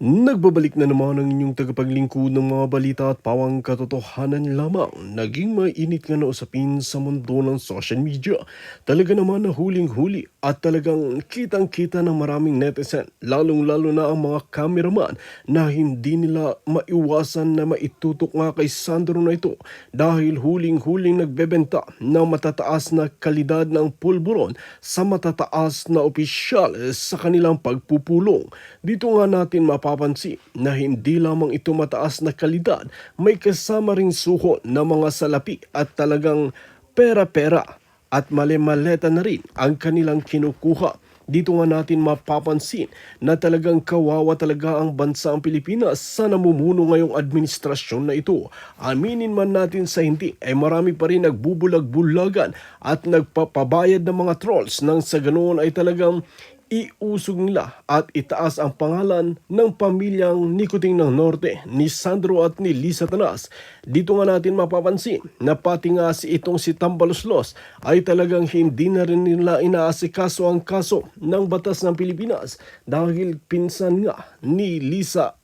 Nagbabalik na naman ang inyong tagapaglingkod ng mga balita at pawang katotohanan lamang. Naging mainit nga na usapin sa mundo ng social media. Talaga naman na huling-huli at talagang kitang-kita ng maraming netizen, lalong-lalo na ang mga cameraman na hindi nila maiwasan na maitutok nga kay Sandro na ito dahil huling-huling nagbebenta ng matataas na kalidad ng pulburon sa matataas na opisyal sa kanilang pagpupulong. Dito nga natin mapapansin na hindi lamang ito mataas na kalidad, may kasama ring suho ng mga salapi at talagang pera-pera at male-maleta na rin ang kanilang kinukuha. Dito nga natin mapapansin na talagang kawawa talaga ang bansang Pilipinas sa namumuno ngayong administrasyon na ito. Aminin man natin sa hindi, ay marami pa rin nagbubulag-bulagan at nagpapabayad ng mga trolls nang sa ganoon ay talagang iusog nila at itaas ang pangalan ng pamilyang Nicoting ng Norte ni Sandro at ni Lisa Tanas. Dito nga natin mapapansin na pati nga si itong si Tambaloslos ay talagang hindi na rin nila inaasikaso ang kaso ng batas ng Pilipinas dahil pinsan nga ni Lisa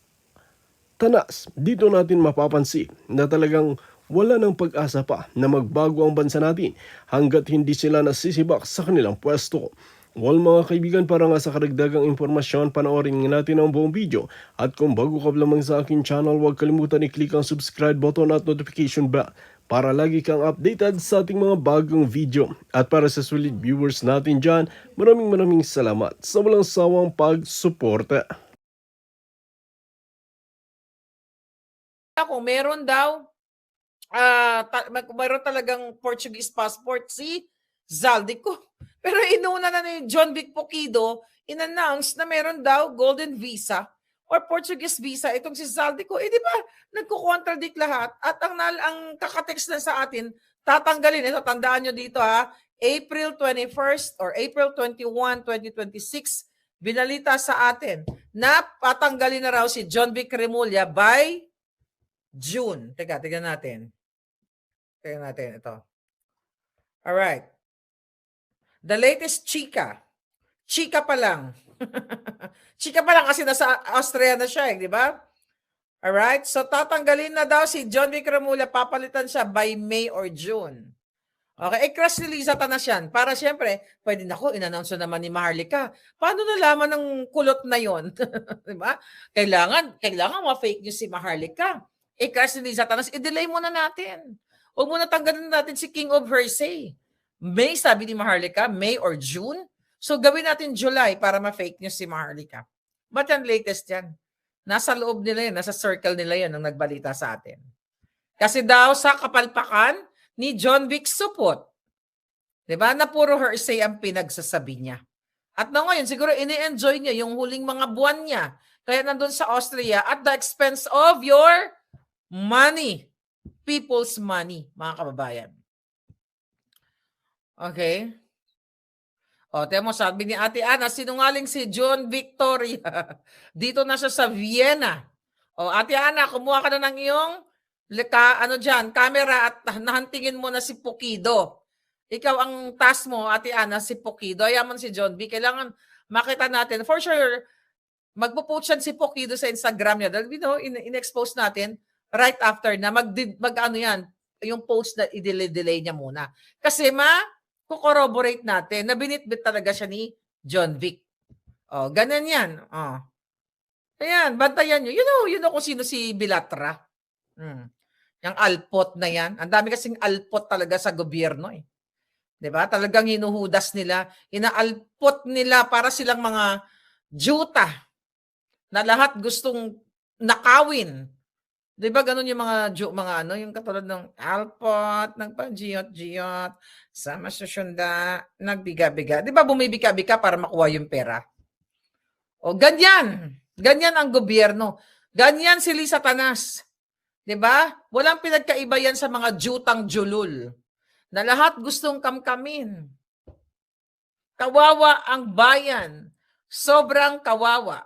Tanas. Dito natin mapapansin na talagang wala ng pag-asa pa na magbago ang bansa natin hanggat hindi sila nasisibak sa kanilang pwesto. Well mga kaibigan, para nga sa karagdagang impormasyon, panoorin natin ang buong video. At kung bago ka lamang sa akin channel, huwag kalimutan i-click ang subscribe button at notification bell para lagi kang updated sa ating mga bagong video. At para sa solid viewers natin dyan, maraming salamat sa walang sawang pagsuporta. Ako, meron daw, meron talagang Portuguese passport si Zaldico. Pero inuna na ni John Vic Poquido, in-announce na meron daw golden visa or Portuguese visa itong si Zaldico. Di ba, nagko-contradict lahat. At ang kakatext na sa atin, tatanggalin. Ito, tandaan nyo dito April 21st or April 21, 2026, binalita sa atin na patanggalin na raw si John Vic Remulla by June. Tignan natin. Tignan natin ito. Alright. The latest chika. Chika pa lang. Chika pa lang kasi nasa Austria na siya, di ba? Alright. So tatanggalin na daw si John Vic Remulla. Papalitan siya by May or June. Okay, crush ni Lisa Tanas yan. Para siyempre, pwede na ko, in-announce naman ni Maharlika. Paano nalaman ng kulot na yon? Diba? Kailangan ma-fake news si Maharlika. Crush ni Lisa Tanas, i-delay muna natin. Huwag muna tanggalin natin si King of Hersey. May, sabi ni Maharlika, May or June. So gawin natin July para ma-fake news si Maharlika. But yan, latest yan. Nasa loob nila yan, nasa circle nila yan nang nagbalita sa atin. Kasi daw sa kapalpakan ni John Vic Supot, diba, na puro hearsay ang pinagsasabi niya. At na ngayon, siguro ini-enjoy niya yung huling mga buwan niya. Kaya nandun sa Austria at the expense of your money. People's money, mga kababayan. Okay? O, temo, sabi ni Ate Ana, sinungaling si John Victoria. Dito na siya sa Vienna. O, Ate Ana, kumuha ka na ng iyong camera at nahantingin mo na si Poquido. Ikaw ang task mo, Ate Ana, si Poquido. Ayaman si John B. Kailangan makita natin. For sure, magpo-post yan si Poquido sa Instagram niya. Dahil, in-expose natin right after na yung post na i-delay niya muna. Kasi kukorroborate natin na binitbit talaga siya ni John Vic. O, ganyan yan. O. Ayan, bantayan nyo. You know kung sino si Bilatra. Yung alpot na yan. Ang dami kasing alpot talaga sa gobyerno eh. 'Di ba? Talagang hinuhudas nila, inaalpot nila para silang mga juta na lahat gustong nakawin. 'Di ba ganun yung yung katulad ng alpot, nagpa-giyot-giyot, sa masusyunda, nagbiga-biga. 'Di ba bumibika-bika para makuha yung pera? O ganyan. Ganyan ang gobyerno. Ganyan si Lisa Tanas. 'Di ba? Walang pinagkaiba yan sa mga jutang julul na lahat gustong kamkamin. Kawawa ang bayan. Sobrang kawawa,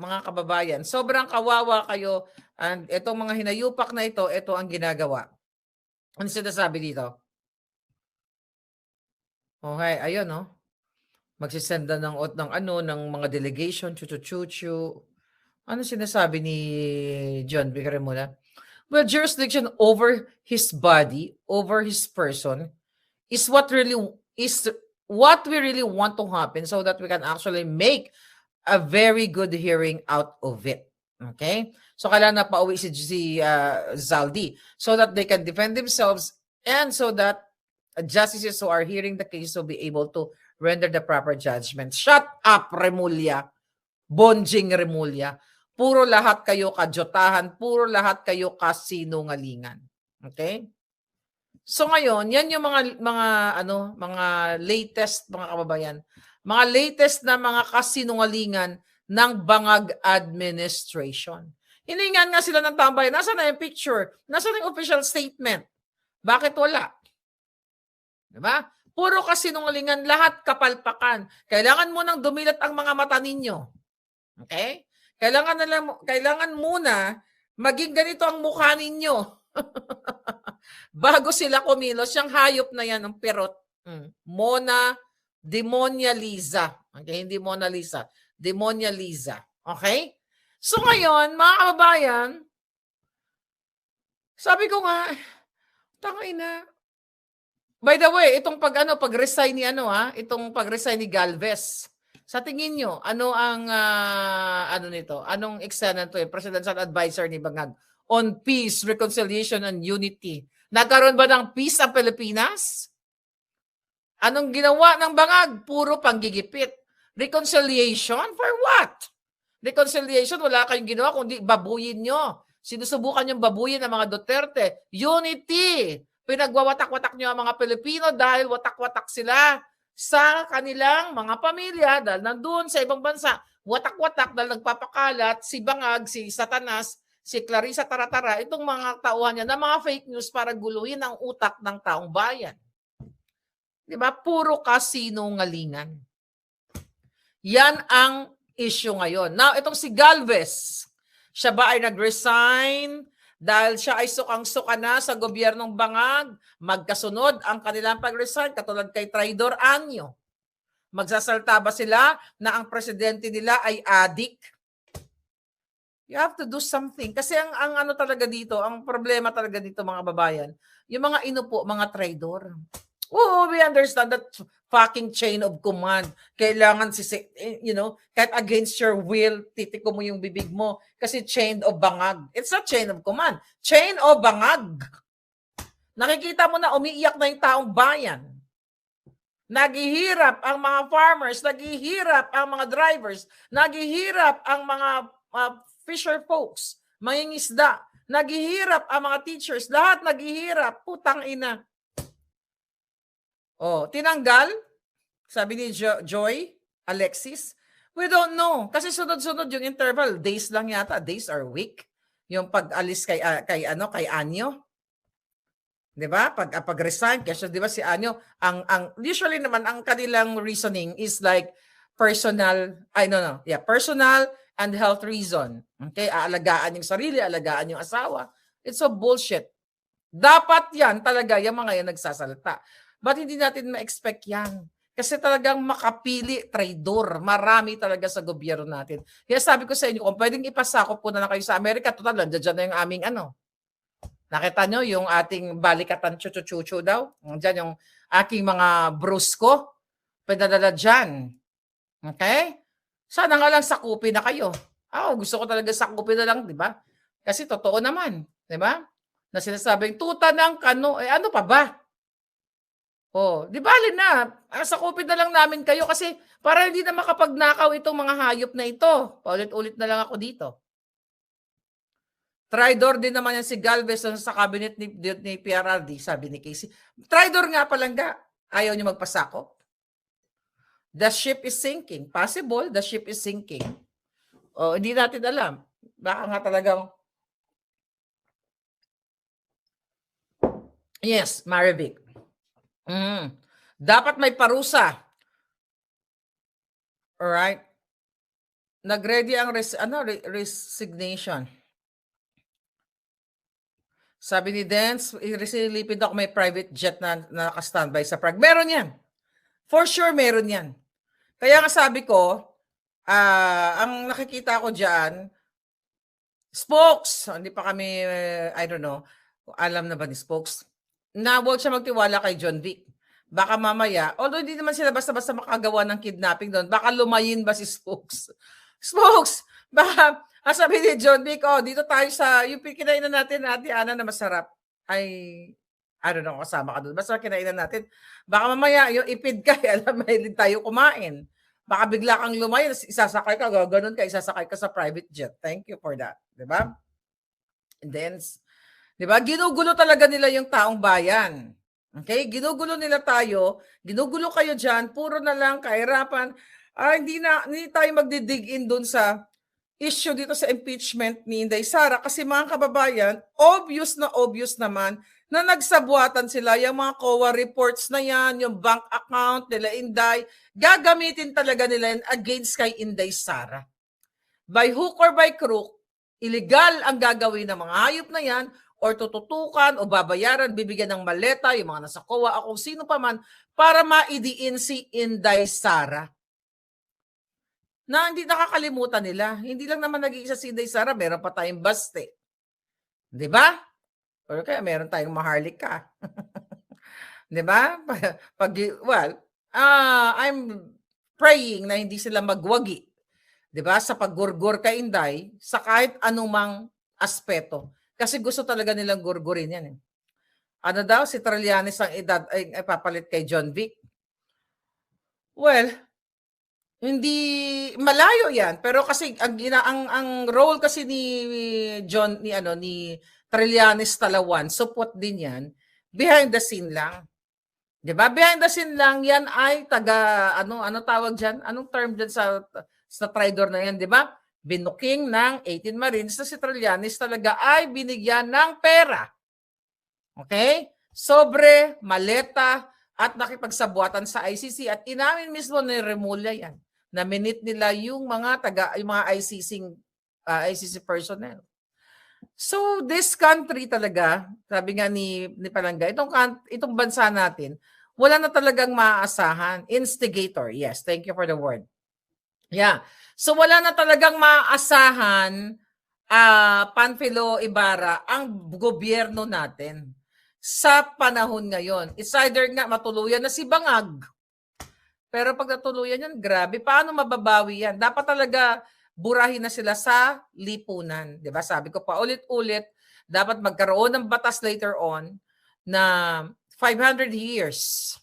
mga kababayan. Sobrang kawawa kayo. And itong mga hinayupak na ito ang ginagawa. Ano sinasabi dito? Okay, ayun Magsisenda ng mga delegation, chuchu-chuchu. Ano sinasabi ni John Vic Remulla? Well, jurisdiction over his body, over his person, is what we really want to happen so that we can actually make a very good hearing out of it. Okay? So kailangan na pauwi si Zaldi so that they can defend themselves and so that justices who are hearing the case will be able to render the proper judgment. Shut up, Remulla. Bonjing Remulla. Puro lahat kayo kajotahan, puro lahat kayo kasinungalingan. Okay? So ngayon, yan yung mga latest mga kababayan. Mga latest na mga kasinungalingan ng Bangag administration. Hiningan nga sila ng tambayan. Nasaan na yung picture? Nasaan yung official statement? Bakit wala? Diba? Puro kasinungalingan, lahat kapalpakan. Kailangan mo nang dumilat ang mga mata ninyo. Okay? Kailangan muna maging ganito ang mukha ninyo. Bago sila kumilos, yung hayop na yan, ang perot. Mona Demonia Lisa. Okay, hindi Mona Lisa. Demonia Lisa. Okay? So ngayon, mga kababayan, sabi ko nga, tangina. By the way, itong pag-resign ni itong pag-resign ni Galvez. Sa tingin nyo, ano ang nito? Anong eksena to? Presidential advisor ni Bangag on peace, reconciliation, and unity. Nagkaroon ba ng peace ang Pilipinas? Anong ginawa ng Bangag? Puro panggigipit. Reconciliation? For what? Reconciliation, wala kayong ginawa kundi babuyin nyo. Sinusubukan yung babuyin ng mga Duterte. Unity! Pinagwawatak-watak nyo ang mga Pilipino dahil watak-watak sila sa kanilang mga pamilya dahil nandun sa ibang bansa. Watak-watak dahil nagpapakalat si Bangag, si Satanas, si Clarissa Taratara, itong mga tauhan niya na mga fake news para guluhin ang utak ng taong bayan. Diba? Puro kasinungalingan. Yan ang issue ngayon. Now, itong si Galvez, siya ba ay nag-resign dahil siya ay sukang-suka na sa gobyernong Bangag? Magkasunod ang kanilang pag-resign katulad kay Traidor Anyo. Magsasalta ba sila na ang presidente nila ay adik? You have to do something. Kasi ang ano talaga dito, ang problema talaga dito mga babayan, yung mga inupo, mga traidor. Oo, we understand that fucking chain of command. Kailangan kahit against your will, titiko mo yung bibig mo kasi chain of bangag. It's not chain of command. Chain of bangag. Nakikita mo na umiiyak na yung taong bayan. Naghihirap ang mga farmers, naghihirap ang mga drivers, naghihirap ang mga fisher folks, mangingisda, naghihirap ang mga teachers, lahat naghihirap, putang ina. Oh, tinanggal? Sabi ni Joy, Alexis, we don't know. Kasi sunod-sunod yung interval. Days lang yata. Days or week. Yung pag-alis kay Anyo. 'Di ba? Pag-resign kasi 'di ba si Anyo, usually naman ang kanilang reasoning is like personal and health reason. Okay? Aalagaan yung sarili, aalagaan yung asawa. It's a bullshit. Dapat yan talaga yung mga yan nagsasalita. But hindi natin ma-expect yan. Kasi talagang makapili, traidor. Marami talaga sa gobyerno natin. Kaya sabi ko sa inyo, kung pwedeng ipasakop po na lang kayo sa Amerika, total, nandiyan na yung aming Nakita nyo yung ating balikatan chuchu-chuchu daw? Diyan yung aking mga brusko. Pinadala dyan. Okay? Sana nga lang sakupin na kayo. Gusto ko talaga sakupin na lang, di ba? Kasi totoo naman. Di ba? Na sinasabing, tuta ng kano. Ano pa ba? Di bali na. Sakupin na lang namin kayo kasi para hindi na makapagnakaw itong mga hayop na ito. Paulit-ulit na lang ako dito. Traidor din naman yan si Galvez sa cabinet ni PRRD, sabi ni Casey. Traidor nga palangga. Ayaw niyo magpasakop. The ship is sinking. Possible, the ship is sinking. Hindi natin alam. Baka nga talagang... Yes, Marivic. Dapat may parusa. Alright? Nag-ready ang resignation. Sabi ni Dance, isilipid ako may private jet na naka-standby sa Prague. Meron yan. For sure, meron yan. Kaya nga sabi ko, ang nakikita ko dyan, Spokes, hindi pa kami, I don't know, alam na ba ni Spokes, na huwag siya magtiwala kay John Vic. Baka mamaya, although hindi naman sila basta-basta makagawa ng kidnapping doon, baka lumayin ba si Spokes? Spokes, baka sabi ni John Vic, dito tayo sa, yung kinainan natin, Ate Ana, na masarap. Ay, I don't know, kasama ka doon. Basta kinainan natin. Baka mamaya, yung ipid ka, alam, mahilig tayo kumain. Baka bigla kang lumayan, isasakay ka, gano'n ka, isasakay ka sa private jet. Thank you for that. Diba? And then, diba? Ginugulo talaga nila yung taong bayan. Okay? Ginugulo nila tayo. Ginugulo kayo dyan. Puro na lang kahirapan. Hindi tayo magdidig in dun sa issue dito sa impeachment ni Inday Sara kasi mga kababayan, obvious naman na nagsabuatan sila yung mga COA reports na yan, yung bank account nila Inday, gagamitin talaga nila yan against kay Inday Sara. By hook or by crook, illegal ang gagawin ng mga hayop na yan or tututukan o babayaran, bibigyan ng maleta, yung mga nasa COA o kung sino pa man para maidiin si Inday Sara. Na hindi nakakalimutan nila. Hindi lang naman nag-iisa si Inday Sara, meron pa tayong Baste. 'Di ba? Or kaya meron tayong Maharlika. 'Di ba? I'm praying na hindi sila magwagi. 'Di ba? Sa paggurgur kay Inday sa kahit anumang aspeto. Kasi gusto talaga nilang gurgurin yan. Ano daw, si Trillanes ang edad ay papalit kay John Vic? Well, hindi malayo 'yan, pero kasi ang role kasi ni Trillanes Talawan, support din 'yan, behind the scene lang. 'Di ba? Behind the scene lang 'yan ay ano tawag diyan? Anong term diyan sa traidor na 'yan, 'di ba? Binuking ng 18 Marines na si Trillanes talaga ay binigyan ng pera. Okay? Sobre, maleta, at nakipagsabuatan sa ICC at inamin mismo ni Remulla 'yan. Na minute nila yung mga ICC personnel. So this country talaga, sabi nga ni Palangga, itong bansa natin, wala na talagang maaasahan. Instigator. Yes, thank you for the word. Yeah. So wala na talagang maaasahan Panfilo Ibarra ang gobyerno natin sa panahon ngayon. It's either nga matuluyan na si Bangag. Pero pag natuluyan yan, grabe. Paano mababawi yan? Dapat talaga burahin na sila sa lipunan. Diba? Sabi ko pa ulit-ulit, dapat magkaroon ng batas later on na 500 years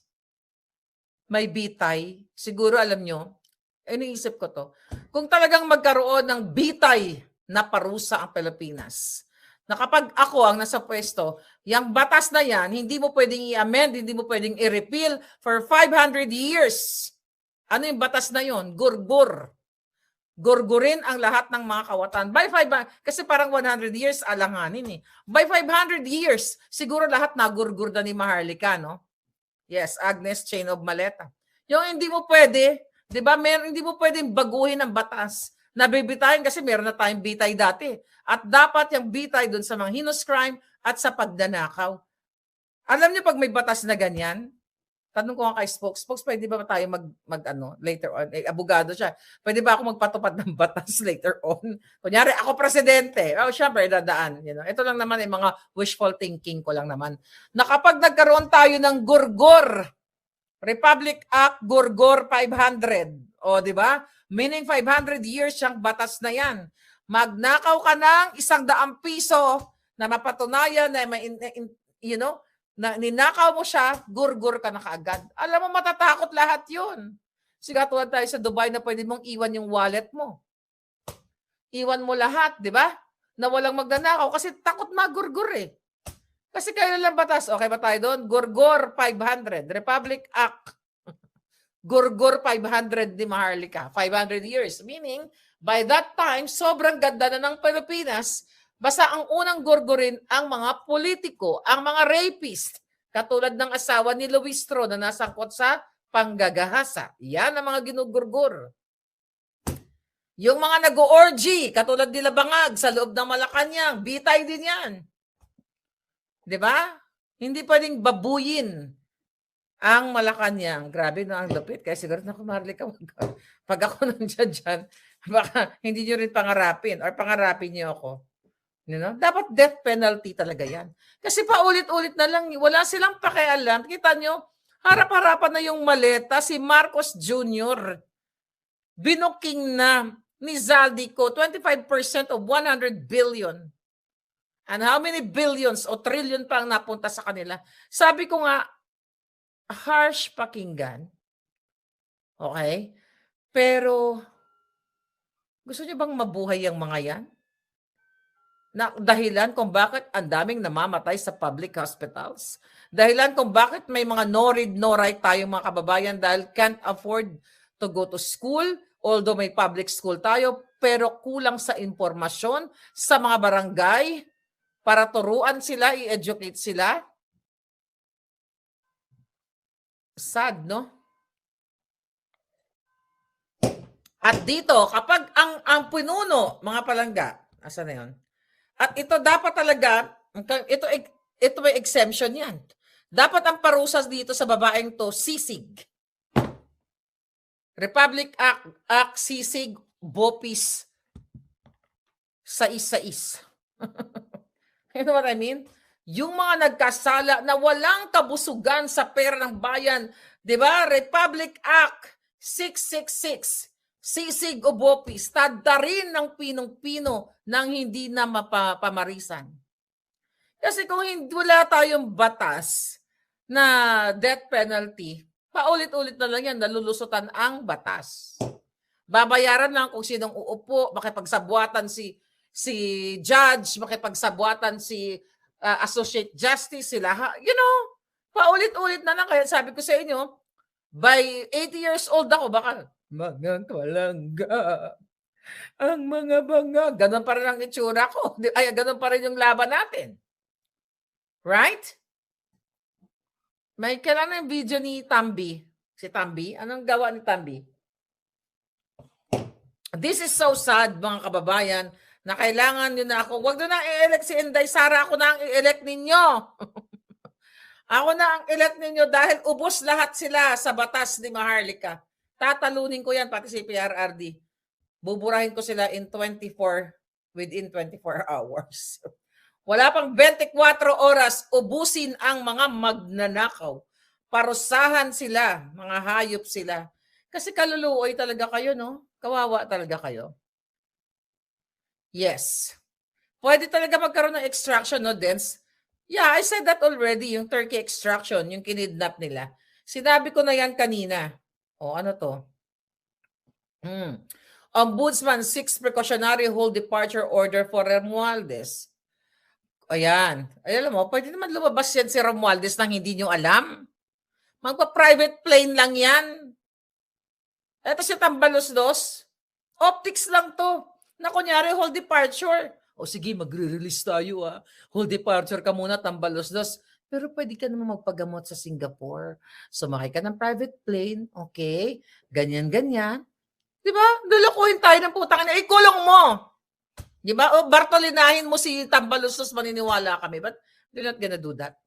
may bitay. Siguro alam nyo, iniisip ko to. Kung talagang magkaroon ng bitay na parusa ang Pilipinas, na kapag ako ang nasa pwesto, yung batas na yan, hindi mo pwedeng i-amend, hindi mo pwedeng i-repeal for 500 years. Ano yung batas na yon? Gurgur. Gurgurin ang lahat ng mga kawatan. Kasi parang 100 years alanganin eh. By 500 years, siguro lahat nagurgur na ni Maharlika, no? Yes, Agnes Chain of Maleta. Yung hindi mo pwede, di ba? Hindi mo pwedeng baguhin ang batas. Nabibitayin kasi meron na tayong bitay dati. At dapat yung bitay dun sa mga heinous crime at sa pagdanakaw. Alam niyo pag may batas na ganyan, tanong ko nga kay Spokes, pwede ba tayo later on? Abogado siya. Pwede ba ako magpatupad ng batas later on? Kunyari, ako presidente. Syempre, dadaan. Ito lang naman yung mga wishful thinking ko lang naman. Na kapag nagkaroon tayo ng gurgur, Republic Act Gurgur 500. O, di ba? Meaning 500 years siyang batas na yan. Magnakaw ka ng 100 piso na mapatunayan na na ninakaw mo siya, gurgur ka na kaagad. Alam mo, matatakot lahat yun. Sigatuhan tayo sa Dubai na pwede mong iwan yung wallet mo. Iwan mo lahat, di ba? Na walang magnanakaw kasi takot magurgur eh. Kasi kailan lang batas? Okay ba tayo doon? Gurgur 500. Republic Act. Gurgur 500 ni Maharlika. 500 years. Meaning, by that time, sobrang ganda na ng Pilipinas. Basta ang unang gurgurin ang mga politiko, ang mga rapist. Katulad ng asawa ni Luis Tro na nasangkot sa panggagahasa. Yan ang mga ginugurgur. Yung mga nag-orgy, katulad nila Bangag sa loob ng Malacanang, bitay din yan. 'Di ba? Hindi pwedeng babuyin ang Malacanang. Grabe na ang lupit. Kaya siguro na Maharlika, pag ako nandiyan dyan, baka hindi nyo rin pangarapin or pangarapin nyo ako. You know? Dapat death penalty talaga yan. Kasi paulit-ulit na lang, wala silang pakialam. Kita nyo, harap-harapan na yung maleta, si Marcos Jr. Binuking na ni Zaldico 25% of 100 billion. And how many billions o trillion pa ang napunta sa kanila? Sabi ko nga, harsh pakinggan. Okay? Pero, gusto niyo bang mabuhay ang mga yan? Na dahilan kung bakit ang daming namamatay sa public hospitals. Dahilan kung bakit may mga no read, no write tayong mga kababayan dahil can't afford to go to school, although may public school tayo, pero kulang sa impormasyon sa mga barangay para turuan sila, i-educate sila. Sad, no? At dito, kapag ang pinuno, mga palangga, asa na yun? At ito dapat talaga, ito may exemption yan. Dapat ang parusa dito sa babaeng to, sisig. Republic Act sisig, bopis, sais-sais. You know what I mean? Yung mga nagkasala na walang kabusugan sa pera ng bayan, di ba? Republic Act 666. Sisig o bopis, tadarin ng pinong-pino nang hindi na mapamarisan. Kasi kung hindi wala tayong batas na death penalty, paulit-ulit na lang yan, nalulusutan ang batas. Babayaran lang kung sinong uupo, makipagsabuatan si judge, makipagsabuatan si associate justice, sila. You know, paulit-ulit na lang. Kaya sabi ko sa inyo, by 80 years old ako, baka mga kalangga, ang mga banga. Ganon pa rin ang itsura ko. Ay, ganon pa rin yung laban natin. Right? May kailan yung video ni Tambi. Si Tambi? Anong gawa ni Tambi? This is so sad, mga kababayan, na kailangan nyo na ako. Huwag nyo na i-elect si Inday Sara. Ako na ang i-elect ninyo. Ako na ang elect ninyo dahil ubos lahat sila sa batas ni Maharlika. Tatalunin ko yan pati si PRRD. Buburahin ko sila within 24 hours. Wala pang 24 oras, ubusin ang mga magnanakaw. Parusahan sila, mga hayop sila. Kasi kaluluoy talaga kayo, no? Kawawa talaga kayo. Yes. Pwede talaga magkaroon ng extraction, no, Dens? Yeah, I said that already, yung turkey extraction, yung kinidnap nila. Sinabi ko na yan kanina. O, ano to? Ombudsman 6 precautionary hold departure order for Romualdez. Ayan. Alam mo, pwede naman lumabas yan si Romualdez nang hindi nyo alam. Magpa-private plane lang yan. Ito si Tambalos 2. Optics lang to. Na kunyari, hold departure. O sige, magre-release tayo Hold departure ka muna, Tambalos 2. Pero pwede ka naman magpagamot sa Singapore. Sumakay ka ng private plane, okay? Ganyan-ganyan. Di ba? Lulukuhin tayo ng putang ina. Ikulong mo! Di ba? O Bartolinahin mo si Tambalos 2, maniniwala kami. But they're not gonna do that.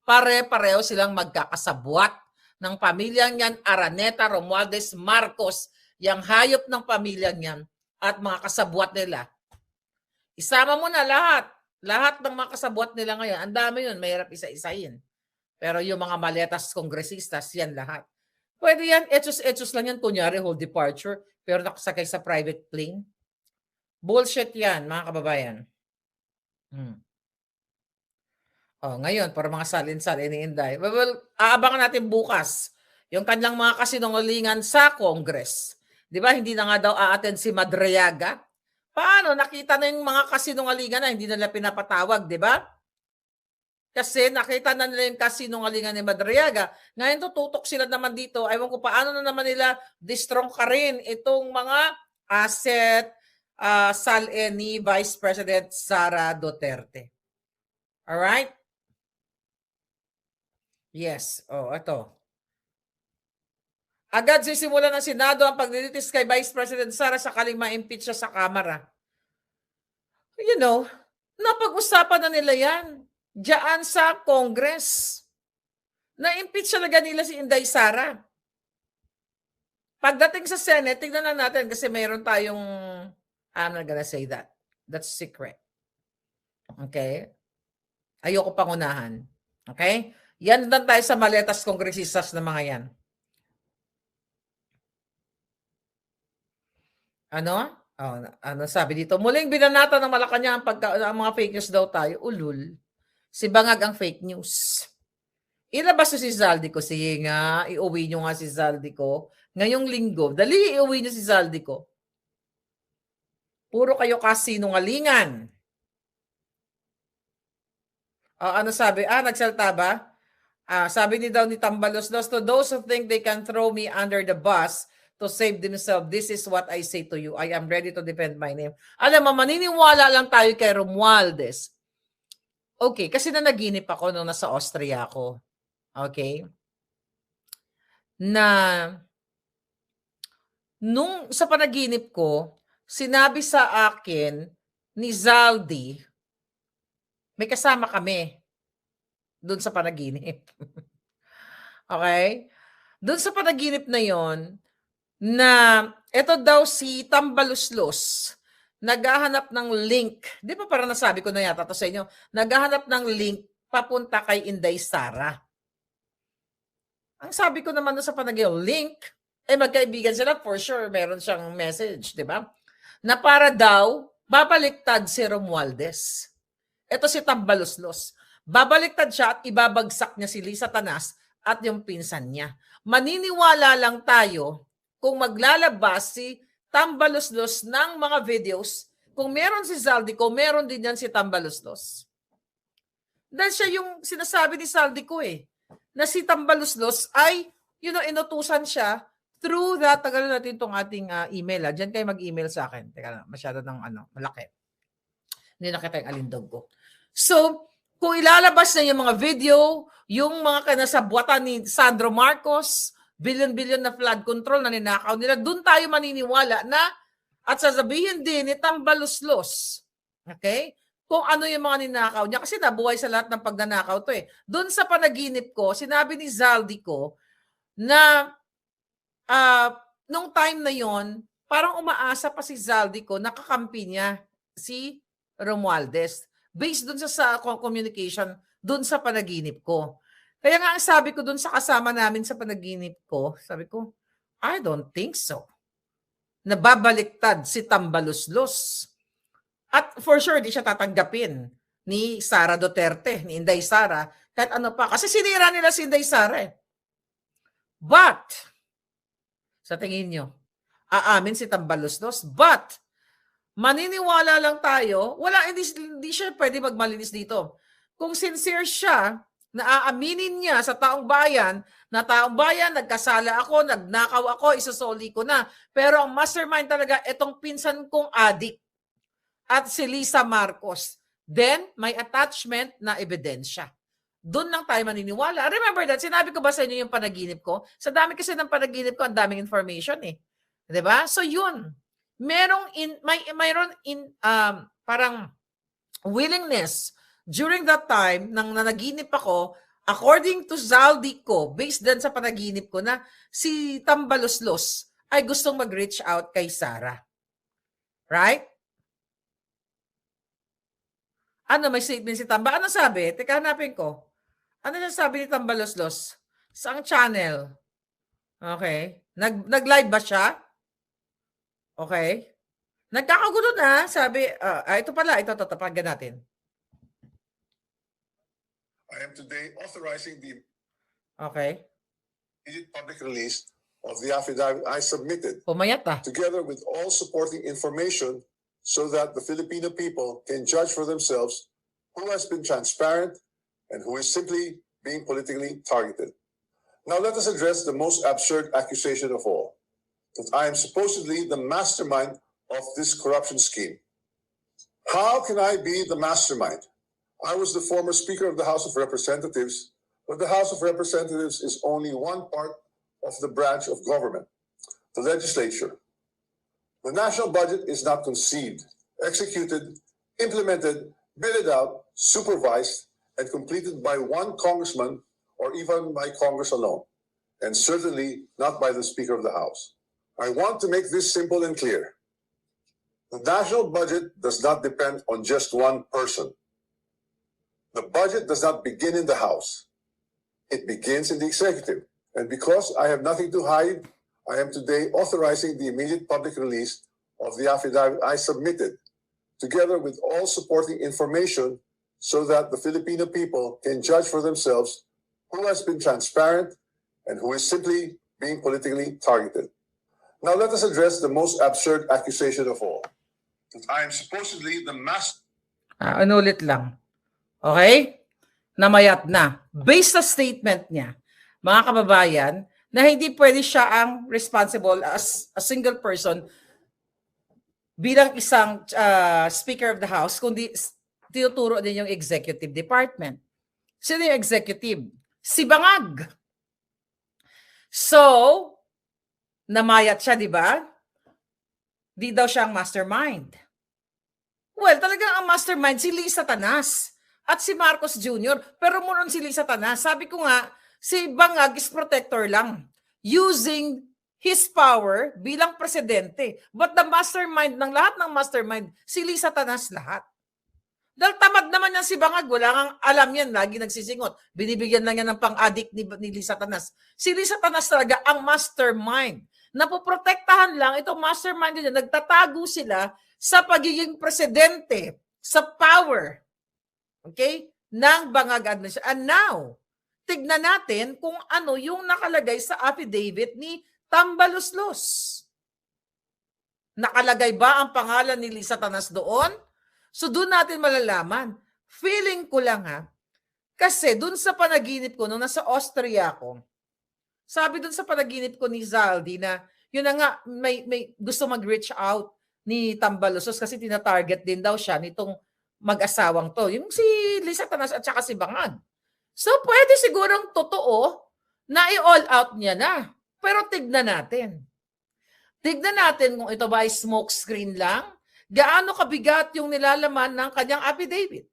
Pare-pareho silang magkakasabwat ng pamilyang yan, Araneta, Romualdez, Marcos, yung hayop ng pamilyang yan at mga kasabwat nila. Isama mo na lahat. Lahat ng mga kasabwat nila ngayon, ang dami yun, mahirap isa-isahin. Pero yung mga maletas kongresistas, yan lahat. Pwede yan, etos lang yan, kunyari hold departure, pero nakasakay sa private plane. Bullshit yan, mga kababayan. Ngayon, para mga salin-salin ni Inday. Well, aabangan natin bukas yung kanyang mga kasinungalingan sa Congress. Di ba, hindi na nga daw a-attend si Madriaga. Paano? Nakita na yung mga kasinungalingan na hindi nila pinapatawag, di ba? Kasi nakita na nila yung kasinungalingan ni Madriaga. Ngayon tututok sila naman dito. Ewan ko paano na naman nila distrong ka rin itong mga asset SALE ni Vice President Sara Duterte. Alright? Yes. Ito. Agad sisimula ng Senado ang paglilitis kay Vice President Sara sakaling ma-impeach siya sa Kamara. You know, napag-usapan na nila yan. Diyan sa Congress. Na-impeach talaga nila si Inday Sara. Pagdating sa Senate, tignan na natin kasi mayroon tayong, I'm not gonna say that. That's secret. Okay? Ayoko pangunahan. Okay? Yan lang tayo sa maletas kongresistas na mga yan. Ano? Oh, ano sabi dito? Muling binanata ng Malacanang ang mga fake news daw tayo. Ulul. Si Bangag ang fake news. Ilabas si Zaldico. Sige nga, iuwi nyo nga si Zaldico. Ngayong linggo, dali iuwi nyo si Zaldico. Puro kayo kasinungalingan. Ano sabi? Nagsalta ba? Sabi ni Tambalos, to those who think they can throw me under the bus to save themselves, this is what I say to you. I am ready to defend my name. Alam mo, maniniwala lang tayo kay Romualdez. Okay, kasi nanaginip ako nung nasa Austria ako. Okay? Na nung sa panaginip ko, sinabi sa akin ni Zaldi, may kasama kami doon sa panaginip. Okay? Doon sa panaginip na yon, na ito daw si Tambaluslos, naghahanap ng link. Di ba parang nasabi ko na yata to sa inyo? Naghahanap ng link papunta kay Inday Sara. Ang sabi ko naman sa panaginip, link, magkaibigan sila, for sure, meron siyang message, di ba? Na para daw, babaliktad si Romualdez. Ito si Tambaluslos. Babaliktad siya at ibabagsak niya si Lisa Tanas at yung pinsan niya. Maniniwala lang tayo kung maglalabas si Tambaluslos ng mga videos. Kung meron si Zaldico, meron din yan si Tambaluslos. Dahil siya yung sinasabi ni Zaldico na si Tambaluslos ay, inutusan siya through that, tagal natin itong ating email. Diyan kayo mag-email sa akin. Teka na, masyado ng malaki. Hindi nakita yung alindog ko. So, kung ilalabas na yung mga video, yung mga kanasabuatan ni Sandro Marcos, billion-billion na flood control na ninakaw nila, doon tayo maniniwala na at sasabihin din ni Tambaluslos, okay, kung ano yung mga ninakaw niya. Kasi nabuhay sa lahat ng pagnanakaw to Doon sa panaginip ko, sinabi ni Zaldico na nung time na yon, parang umaasa pa si Zaldico, nakakampi niya si Romualdez. Based dun sa communication, dun sa panaginip ko. Kaya nga ang sabi ko dun sa kasama namin sa panaginip ko, sabi ko, I don't think so. Nababaliktad si Tambaluslos. At for sure, di siya tatanggapin ni Sara Duterte, ni Inday Sara, kahit ano pa. Kasi sinira nila si Inday Sara But, sa tingin nyo, aamin si Tambaluslos, but, maniniwala lang tayo, hindi siya pwede magmalinis dito. Kung sincere siya, na aaminin niya sa taong bayan, na taong bayan, nagkasala ako, nagnakaw ako, isusoli ko na. Pero ang mastermind talaga, itong pinsan kong adik at si Lisa Marcos. Then, may attachment na ebidensya. Doon lang tayo maniniwala. Remember that, sinabi ko ba sa inyo yung panaginip ko? Sa dami kasi ng panaginip ko, ang daming information Diba? So yun. Mayroon parang willingness during that time nang nanaginip ako, according to Zaldico, based din sa panaginip ko na si Tambaluslos ay gustong mag-reach out kay Sara. Right? May statement si Tamba? Ano sabi? Teka, hanapin ko. Ano sabi ni Tambaluslos? Saang channel? Okay. Nag-live ba siya? Okay. Nagkakagulo na, sabi, ito pala, ito, tapagyan natin. I am today authorizing the immediate public release of the affidavit I submitted, Pumayat together with all supporting information so that the Filipino people can judge for themselves who has been transparent and who is simply being politically targeted. Now let us address the most absurd accusation of all, that I am supposedly the mastermind of this corruption scheme. How can I be the mastermind? I was the former Speaker of the House of Representatives, but the House of Representatives is only one part of the branch of government, the legislature. The national budget is not conceived, executed, implemented, billed out, supervised, and completed by one congressman or even by Congress alone, and certainly not by the Speaker of the House. I want to make this simple and clear. The national budget does not depend on just one person. The budget does not begin in the House. It begins in the executive. And because I have nothing to hide, I am today authorizing the immediate public release of the affidavit I submitted, together with all supporting information, so that the Filipino people can judge for themselves who has been transparent and who is simply being politically targeted. Now let us address the most absurd accusation of all. That I am supposedly the master. Ulit lang. Okay? Namayat na. Based sa statement niya, mga kababayan, na hindi pwede siya ang responsible as a single person bilang isang Speaker of the House, kundi tinuturo din yung executive department. Sino yung executive? Si Bangag. So, namayat siya, di ba? Di daw siya ang mastermind. Well, talagang ang mastermind si Lisa Tanas at si Marcos Jr. Pero muron si Lisa Tanas. Sabi ko nga, si Bangag is protector lang. Using his power bilang presidente. But the mastermind ng lahat ng mastermind, si Lisa Tanas lahat. Dahil tamad naman yan si Bangag, wala kang alam yan, lagi nagsisingot. Binibigyan lang yan ng pang-addict ni Lisa Tanas. Si Lisa Tanas talaga ang mastermind. Napoprotektahan lang itong mastermind nila, nagtatago sila sa pagiging presidente, sa power, okay, ng Bangag administration. And now, tignan natin kung ano yung nakalagay sa affidavit ni Tambaloslos. Nakalagay ba ang pangalan ni Lisa Tanas doon? So doon natin malalaman. Feeling ko lang kasi doon sa panaginip ko, nung nasa Austria ako, sabi doon sa panaginip ko ni Zaldi na yun na nga, may gusto mag-reach out ni Tambaloslos kasi tina-target din daw siya nitong mag-asawang to. Yung si Lisa Tanas at saka si Bangag. So pwede sigurong totoo na i-all out niya na. Pero tignan natin. Tignan natin kung ito ba ay smoke screen lang. Gaano kabigat yung nilalaman ng kanyang affidavit.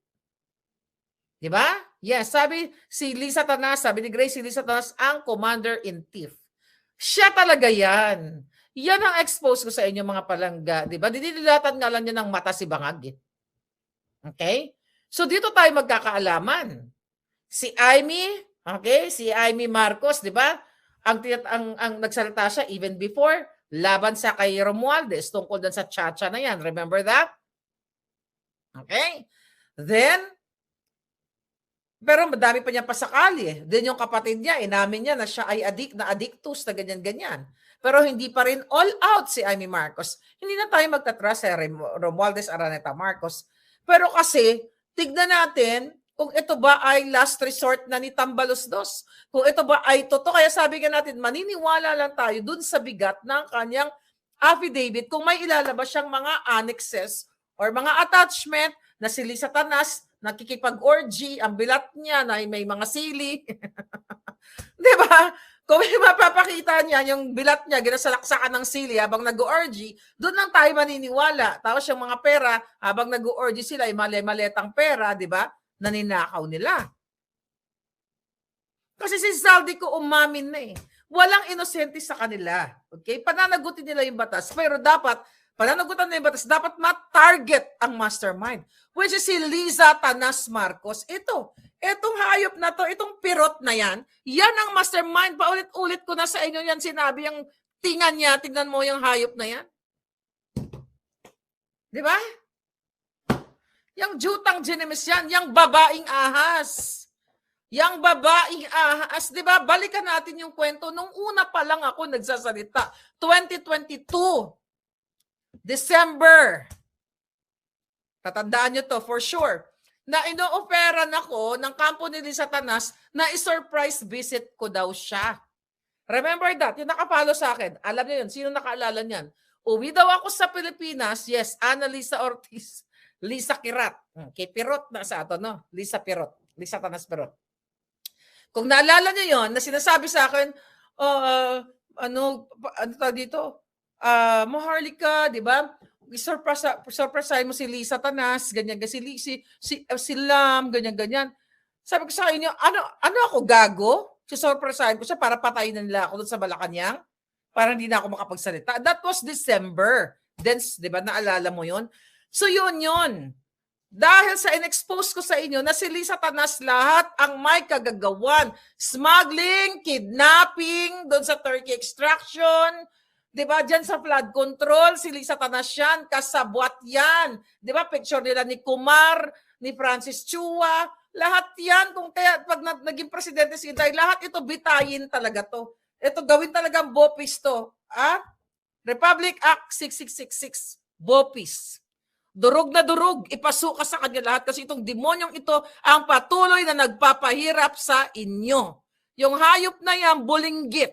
Di ba? Yes, sabi si Lisa Tanas, sabi ni Grace, si Lisa Tanas ang commander-in-chief. Siya talaga yan. Yan ang expose ko sa inyo mga palangga. Di ba? Dinilatan nga lang niya ng mata si Bangag. Okay? So dito tayo magkakaalaman. Si Amy, okay? Si Amy Marcos, di ba? Ang nagsalita siya even before, laban sa kay Romualdez tungkol dun sa chacha na yan. Remember that? Okay? Then, pero madami pa niya pasakali. Then yung kapatid niya, inamin niya na siya ay addictus na ganyan-ganyan. Pero hindi pa rin all out si Amy Marcos. Hindi na tayo magtatrust sa Romualdez Araneta Marcos. Pero kasi, tignan natin kung ito ba ay last resort na ni Tambaloslos. Kung ito ba ay totoo. Kaya sabi nga natin, maniniwala lang tayo dun sa bigat ng kanyang affidavit kung may ilalabas siyang mga annexes or mga attachment na si Lisa Tanas, nakikipag-orgy, ang bilat niya na may mga sili. Di ba? Kung may mapapakita niya, yung bilat niya, ginasalaksakan ng sili habang nag-orgy, doon lang tayo maniniwala. Tapos yung mga pera, habang nag-orgy sila, ay mali-maletang pera, di ba? Naninakaw nila. Kasi si Zaldi ko umamin na eh. Walang inosente sa kanila. Okay? Pananagutin nila yung batas. Pero dapat, pananagutan na yung batas, dapat ma-target ang mastermind. Which is si Lisa Tanas Marcos. Itong hayop na to, itong pirot na yan, yan ang mastermind. Paulit-ulit ko na sa inyo yan sinabi, yung tingan niya, tingnan mo yung hayop na yan. Di ba? Yang jutang ginemis yan, yang babaeng ahas. Yang babaeng ahas, di ba? Balikan natin yung kwento. Nung una pa lang ako nagsasalita, 2022, December. Tatandaan nyo to for sure. Na ino-operan ako ng kampo ni Lisa Tanas na i-surprise visit ko daw siya. Remember that? Yung nakapalo sa akin. Alam niyo yun. Sino nakaalala niyan? Uwi daw ako sa Pilipinas. Yes, Annalisa Ortiz. Lisa Kirat. Kay Pirot na sa ato, no? Lisa Pirot. Lisa Tanas Pirot. Kung naalala niyo yon, na sinasabi sa akin, ano tawag dito? Maharlika, di ba? Surprise mo si Lisa Tanas, ganyan, si Lam, ganyan. Sabi ko sa inyo, ano ako, gago? Surprisein ko siya para patayin na nila ako doon sa Malacanang para hindi na ako makapagsalita. That was December. Then, di ba, naalala mo yon? So yun. Dahil sa in-expose ko sa inyo na si Lisa Tanas lahat ang may kagagawan. Smuggling, kidnapping, doon sa turkey extraction, di ba? Diyan sa flood control, si Lisa Tanas yan, kasabwat yan. Di ba? Picture nila ni Kumar, ni Francis Chua, lahat yan. Kung kaya pag naging presidente si Inday, lahat ito bitayin talaga to. Ito gawin talagang bopis to. Republic Act 6666, bopis. Durog na durog, ipasuka sa kanya lahat kasi itong demonyong ito ang patuloy na nagpapahirap sa inyo. Yung hayop na yan, bulinggit.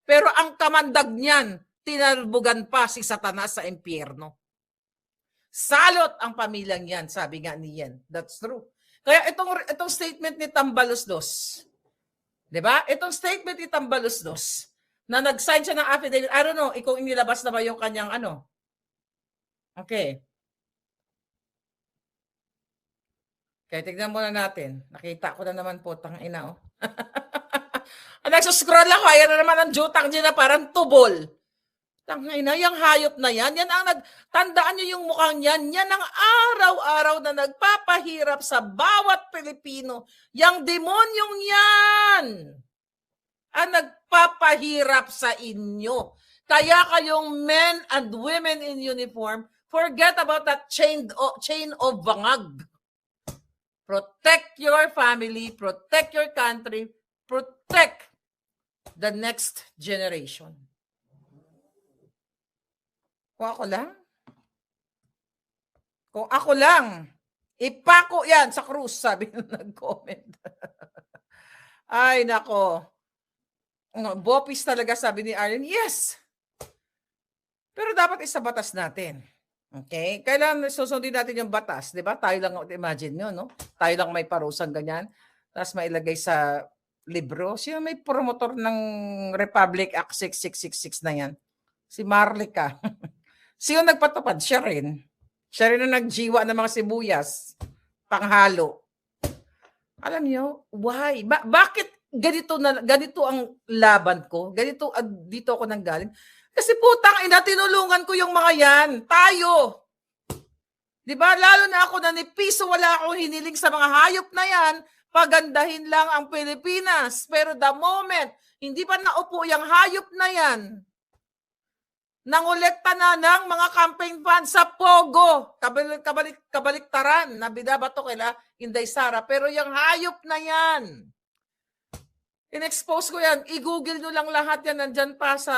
Pero ang kamandag niyan, tinalbugan pa si Satanas sa impyerno. Salot ang pamilyang yan, sabi nga ni Yen. That's true. Kaya itong statement ni Tambaloslos, di ba? Itong statement ni Tambaloslos, na nag-sign siya ng affidavit, I don't know, ikaw inilabas na ba yung kanyang ano? Okay. Kaya tignan muna natin. Nakita ko na naman po, tangina, oh. Nagsuscroll ako, ayan na naman ang jutang niya na parang tubol. Tangina, yung hayop na yan, yan ang tandaan niyo yung mukhang yan, yan ang araw-araw na nagpapahirap sa bawat Pilipino. Yang demonyong yan ang nagpapahirap sa inyo. Kaya kayong men and women in uniform, forget about that chain of bangag. Protect your family, protect your country, protect the next generation. Kung ako lang, ipako yan sa krus, sabi nung nag-comment. Ay, nako. Bopis talaga, sabi ni Arlen. Yes! Pero dapat isabatas natin. Okay? Kailangan susundin natin yung batas. Di ba? Tayo lang, imagine nyo, no? Tayo lang may parusang ganyan. Tapos mailagay sa libro. Sino may promotor ng Republic Act 6666 na yan? Si Marlica. Sino nagpatupad? Siya rin. Siya rin ang nagjiwa ng mga sibuyas. Panghalo. Alam nyo, why? Bakit ganito ang laban ko? Dito ako nanggaling. Kasi putang ina, tinulungan ko yung mga yan. Tayo. Diba? Lalo na ako na ni piso, wala akong hiniling sa mga hayop na yan. Pagandahin lang ang Pilipinas. Pero the moment, hindi pa naupo yung hayop na yan, nangolekta na ng mga campaign funds sa Pogo. Kabaliktaran na binabato kila Inday Sara. Pero yung hayop na yan, in-expose ko yan. I-google nyo lang lahat yan. Nandyan pa sa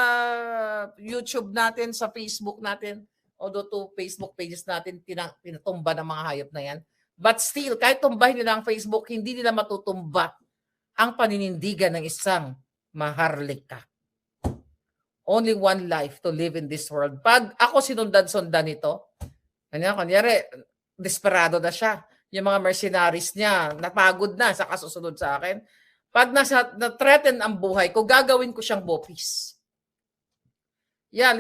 YouTube natin, sa Facebook natin. Although to Facebook pages natin, pinatumba ng mga hayop na yan. But still, kahit tumbahin nila ang Facebook, hindi nila matutumba ang paninindigan ng isang maharlika. Only one life to live in this world. Pag ako sinundan-sundan ito, kanyari, desperado na siya. Yung mga mercenaries niya, napagod na sa kasusunod sa akin. Pag na-threaten ang buhay ko, gagawin ko siyang bopis. Yan,